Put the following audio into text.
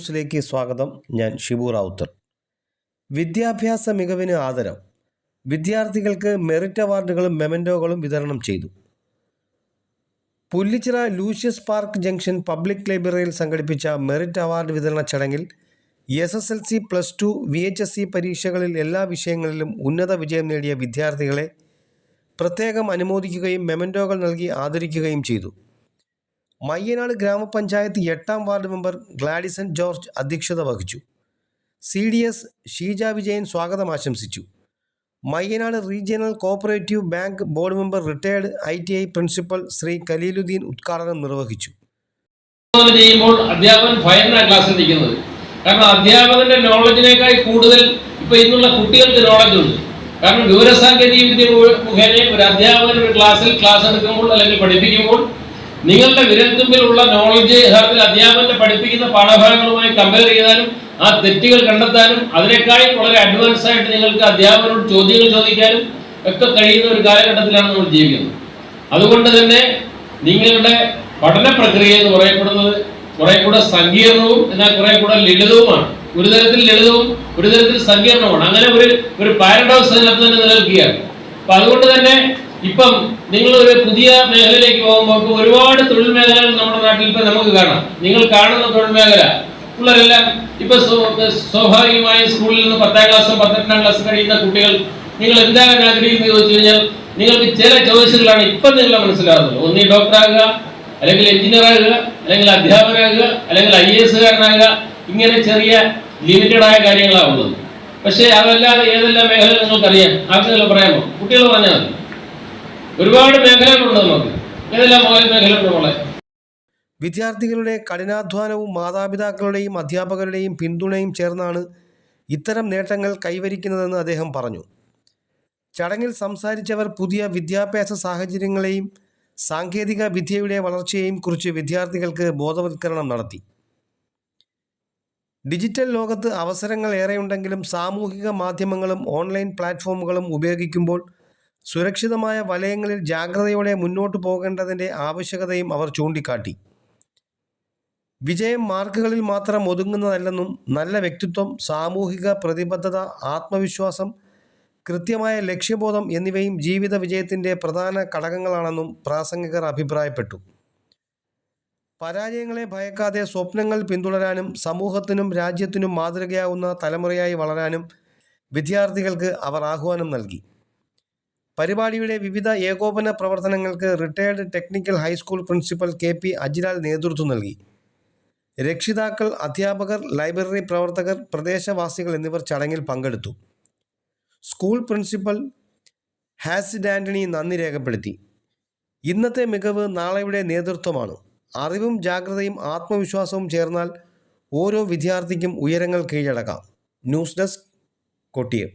ന്യൂസിലേക്ക് സ്വാഗതം. ഞാൻ ഷിബു റാവുത്തർ. വിദ്യാഭ്യാസ മികവിന് ആദരം. വിദ്യാർത്ഥികൾക്ക് മെറിറ്റ് അവാർഡുകളും മെമൻറ്റോകളും വിതരണം ചെയ്തു. Pullichira Lucius park junction public ലൈബ്രറിയിൽ സംഘടിപ്പിച്ച മെറിറ്റ് അവാർഡ് വിതരണ ചടങ്ങിൽ SSLC, +2, VHSC പരീക്ഷകളിൽ എല്ലാ വിഷയങ്ങളിലും ഉന്നത വിജയം നേടിയ വിദ്യാർത്ഥികളെ പ്രത്യേകം അനുമോദിക്കുകയും മെമൻറ്റോകൾ നൽകി ആദരിക്കുകയും ചെയ്തു. മയ്യനാട് ഗ്രാമപഞ്ചായത്ത് 8ാം വാർഡ് മെമ്പർ ഗ്ലാഡിസൺ ജോർജ് അധ്യക്ഷത വഹിച്ചു. CDS ഷീജ വിജയൻ സ്വാഗതം ആശംസിച്ചു. Mayyanad regional cooperative bank board member retired ITI principal Shri Khaleeluddin ഉദ്ഘാടനം നിർവഹിച്ചു. ചെയ്യുമ്പോൾ അധ്യാപകൻ ഭയന്നാണ് ക്ലാസ്സിൽ നിൽക്കുന്നത്. കാരണം അധ്യാപകന്റെ നോളജിനേക്കാൾ കൂടുതൽ ഇപ്പൊ ഇന്നുള്ള കുട്ടികൾക്ക് നോളജ് ഉണ്ട്. കാരണം വിവരസാങ്കേതിക വിദ്യ മുഖേന ഒരു അധ്യാപകൻ ഒരു ക്ലാസ് എടുക്കുമ്പോൾ അല്ലെങ്കിൽ പഠിപ്പിക്കുമ്പോൾ നിങ്ങളുടെ വിരൽത്തുമ്പിലുള്ള നോളജ് യഥാർത്ഥത്തിൽ അധ്യാപകന്റെ പഠിപ്പിക്കുന്ന പാഠഭാഗങ്ങളുമായി കമ്പയർ ചെയ്താലും ആ തെറ്റുകൾ കണ്ടെത്താനും അതിനേക്കാൾ വളരെ അഡ്വാൻസ് ആയിട്ട് നിങ്ങൾക്ക് അധ്യാപകരോട് ചോദ്യങ്ങൾ ചോദിക്കാനും ഒക്കെ കഴിയുന്ന ഒരു കാലഘട്ടത്തിലാണ് നമ്മൾ ജീവിക്കുന്നത്. അതുകൊണ്ട് തന്നെ നിങ്ങളുടെ പഠന പ്രക്രിയ എന്ന് പറയപ്പെടുന്നത് കുറെ കൂടെ സങ്കീർണവും എന്നാൽ കുറെ കൂടെ ലളിതവുമാണ്. ഒരു തരത്തിൽ ലളിതവും ഒരു തരത്തിൽ സങ്കീർണവുമാണ്. അങ്ങനെ ഒരു പാരഡോക്സ് അതിനകത്ത് തന്നെ നിലനിൽക്കുകയാണ്. അപ്പൊ അതുകൊണ്ട് തന്നെ ഇപ്പം നിങ്ങൾ ഒരു പുതിയ മേഖലയിലേക്ക് പോകുമ്പോൾ ഒരുപാട് തൊഴിൽ മേഖലകൾ നമ്മുടെ നാട്ടിൽ ഇപ്പം നമുക്ക് കാണാം. നിങ്ങൾ കാണുന്ന തൊഴിൽ മേഖല പിള്ളേരെല്ലാം ഇപ്പൊ സ്വാഭാവികമായും സ്കൂളിൽ നിന്ന് 10ാം ക്ലാസ്സും 12ാം ക്ലാസ്സും കഴിയുന്ന കുട്ടികൾ നിങ്ങൾ എന്താകാൻ ആഗ്രഹിക്കുന്നത് ചോദിച്ചു കഴിഞ്ഞാൽ നിങ്ങൾക്ക് ചില ചോയ്സുകളാണ് ഇപ്പം നിങ്ങളെ മനസ്സിലാകുന്നത്. ഒന്നീ ഡോക്ടറാകുക, അല്ലെങ്കിൽ എഞ്ചിനീയർ ആകുക, അല്ലെങ്കിൽ അധ്യാപകനാകുക, അല്ലെങ്കിൽ IAS കാരനാകുക. ഇങ്ങനെ ചെറിയ ലിമിറ്റഡ് ആയ കാര്യങ്ങളാണ് ഉള്ളത്. പക്ഷേ അതല്ലാതെ ഏതെല്ലാം മേഖല നിങ്ങൾക്കറിയാം? ആർക്കെങ്കിലും പറയാമോ? കുട്ടികൾ പറഞ്ഞാൽ മതി. ഒരുപാട് മേഖലകളുണ്ട് നമുക്ക്. ഏതെല്ലാം മേഖലകളുണ്ട് മോളെ? വിദ്യാർത്ഥികളുടെ കഠിനാധ്വാനവും മാതാപിതാക്കളുടെയും അധ്യാപകരുടെയും പിന്തുണയും ചേർന്നാണ് ഇത്തരം നേട്ടങ്ങൾ കൈവരിക്കുന്നതെന്ന് അദ്ദേഹം പറഞ്ഞു. ചടങ്ങിൽ സംസാരിച്ചവർ പുതിയ വിദ്യാഭ്യാസ സാഹചര്യങ്ങളെയും സാങ്കേതിക വിദ്യയുടെ വളർച്ചയെയും കുറിച്ച് വിദ്യാർത്ഥികൾക്ക് ബോധവൽക്കരണം നടത്തി. ഡിജിറ്റൽ ലോകത്ത് അവസരങ്ങൾ ഏറെയുണ്ടെങ്കിലും സാമൂഹിക മാധ്യമങ്ങളും ഓൺലൈൻ പ്ലാറ്റ്ഫോമുകളും ഉപയോഗിക്കുമ്പോൾ സുരക്ഷിതമായ വലയങ്ങളിൽ ജാഗ്രതയോടെ മുന്നോട്ടു പോകേണ്ടതിൻ്റെ ആവശ്യകതയും അവർ ചൂണ്ടിക്കാട്ടി. വിജയം മാർക്കുകളിൽ മാത്രം ഒതുങ്ങുന്നതല്ലെന്നും നല്ല വ്യക്തിത്വം, സാമൂഹിക പ്രതിബദ്ധത, ആത്മവിശ്വാസം, കൃത്യമായ ലക്ഷ്യബോധം എന്നിവയും ജീവിത വിജയത്തിൻ്റെ പ്രധാന ഘടകങ്ങളാണെന്നും പ്രാസംഗികർ അഭിപ്രായപ്പെട്ടു. പരാജയങ്ങളെ ഭയക്കാതെ സ്വപ്നങ്ങൾ പിന്തുടരാനും സമൂഹത്തിനും രാജ്യത്തിനും മാതൃകയാവുന്ന തലമുറയായി വളരാനും വിദ്യാർത്ഥികൾക്ക് അവർ ആഹ്വാനം നൽകി. പരിപാടിയുടെ വിവിധ ഏകോപന പ്രവർത്തനങ്ങൾക്ക് retired technical high school principal KP Ajilal നേതൃത്വം നൽകി. രക്ഷിതാക്കൾ, അധ്യാപകർ, ലൈബ്രറി പ്രവർത്തകർ, പ്രദേശവാസികൾ എന്നിവർ ചടങ്ങിൽ പങ്കെടുത്തു. സ്കൂൾ പ്രിൻസിപ്പൽ ഹാസിഡ് ആൻ്റണി നന്ദി രേഖപ്പെടുത്തി. ഇന്നത്തെ മികവ് നാളെയുടെ നേതൃത്വമാണ്. അറിവും ജാഗ്രതയും ആത്മവിശ്വാസവും ചേർന്നാൽ ഓരോ വിദ്യാർത്ഥിക്കും ഉയരങ്ങൾ കീഴടക്കാം. News desk, Kottiyam.